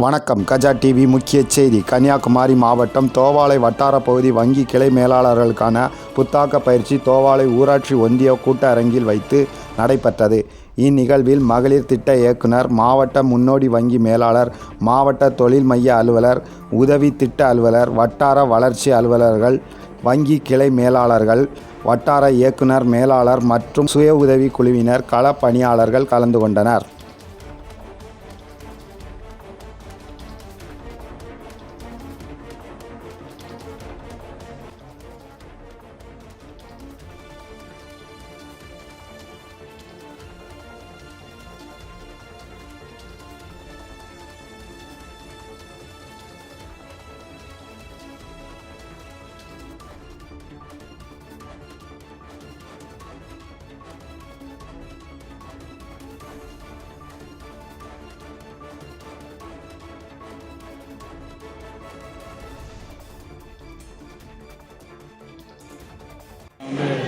வணக்கம். கஜா டிவி முக்கிய செய்தி. கன்னியாகுமரி மாவட்டம் தோவாளை வட்டார பகுதி வங்கி கிளை மேலாளர்களுக்கான புத்தாக்க பயிற்சி தோவாளை ஊராட்சி ஒன்றிய கூட்டரங்கில் வைத்து நடைபெற்றது. இந்நிகழ்வில் மகளிர் திட்ட இயக்குனர், மாவட்ட முன்னோடி வங்கி மேலாளர், மாவட்ட தொழில் மைய அலுவலர், உதவி திட்ட அலுவலர், வட்டார வளர்ச்சி அலுவலர்கள், வங்கி கிளை மேலாளர்கள், வட்டார இயக்குனர், மேலாளர் மற்றும் சுய உதவி குழுவினர், கள பணியாளர்கள் கலந்து கொண்டனர்.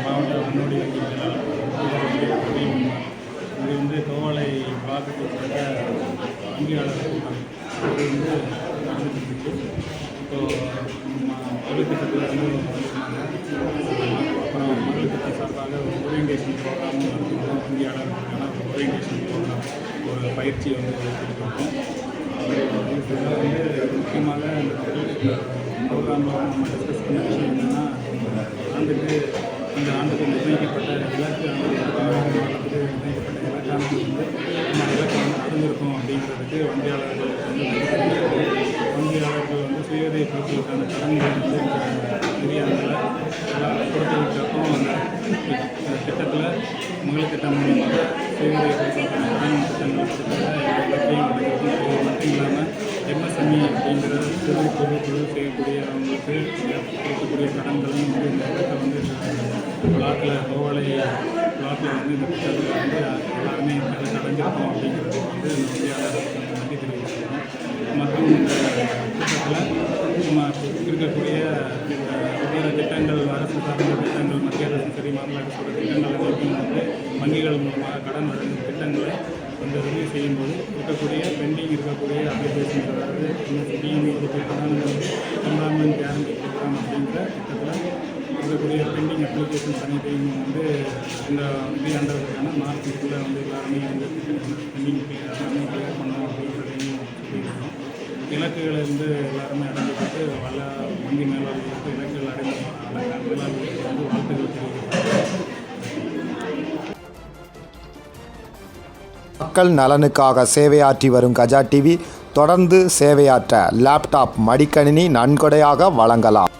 மாவட்ட முன்னோடி வங்கி மேலாளர் இது தோவாளை பிளாக்குக்கு உட்பட்ட வங்கியாளர்கள் இது நடந்துட்டு. இப்போது மகளிர் திட்டத்தில் அப்புறம் மகளிர் திட்டம் சார்பாக ஒரு ஓரியன்டேஷன் ப்ரோக்ராமும் வங்கியாளர்களுக்கான ஒரு ஓரியன்டேஷன் ப்ரோக்ராம் ஒரு பயிற்சியை கொடுத்துருக்கோம். முக்கியமாக இந்த ப்ரோக்ராமில் நம்ம டிஸ்கஸ் பண்ண விஷயம் என்னென்னா, இந்த ஆண்டுக்கு நிர்ணயிக்கப்பட்ட இலக்கு நிர்ணயிக்கப்பட்ட இலக்கானது நம்ம இலக்கு அடைஞ்சிருக்கோம் அப்படிங்கிறதுக்கு வங்கியாளர்கள் சுய உதவி குழுக்களுக்கான கடன்கள் பெரிய அளவில் எல்லா கொடுத்ததுக்கப்புறம் அந்த திட்டத்தில் மகளிர் திட்டம் மூலமாக சுய உதவி குழுக்களுக்கான கடன் திட்டங்கள் மட்டும் இல்லாமல் எம்எஸ்எம்இ அப்படிங்கிற சிறு குழு செய்யக்கூடியவங்களுக்கு கொடுக்கக்கூடிய கடன்களையும் இந்த திட்டத்தை பிளாக்கில் தோவாளை பிளாக்கில் இந்த திட்டத்தில் எல்லாருமே அடைஞ்சிருக்கோம் அப்படிங்கிறது வங்கியாளர்களுக்கு நன்றி தெரிவிக்கிறோம். மற்றும் இந்த திட்டத்தில் நம்ம இருக்கக்கூடிய ஒவ்வொரு திட்டங்கள், அரசு சார்ந்த திட்டங்கள், மத்திய அரசு சரி, மாநில அரசோட திட்டங்கள் வங்கிகள் மூலமாக கடன் வழங்கும் திட்டங்களை ரிவ்யூ செய்யும்போது பெண்டிங் இருக்கக்கூடிய அப்ளிகேஷன்ஸ், அதாவது டிஎம்இ எம்ப்ளாய்மெண்ட் கேரண்டி ப்ரோக்ராம் அப்படிங்கிற திட்டத்தில் இருக்கக்கூடிய பெண்டிங் அப்ளிகேஷன்ஸ் அனைத்தையும் இந்த நிதியாண்டதுக்கான மார்க்குக்குள்ளே எல்லாருமே பெண்டிங் எல்லாமே கிளியர் பண்ணோம் அப்படிங்கிறதையும் சொல்லியிருக்கோம். இலக்குகளை எல்லாருமே அடைஞ்சிட்டு எல்லா வங்கி மேலாளர்களுக்கு இலக்குகள் அடைந்த மேலாளர்களுக்கு வாழ்த்துக்கள் தெரிவிக்கிறோம். மக்கள் நலனுக்காக சேவையாற்றி வரும் கஜா டிவி தொடர்ந்து சேவையாற்ற லேப்டாப், மடிக்கணினி நன்கொடையாக வழங்கலாம்.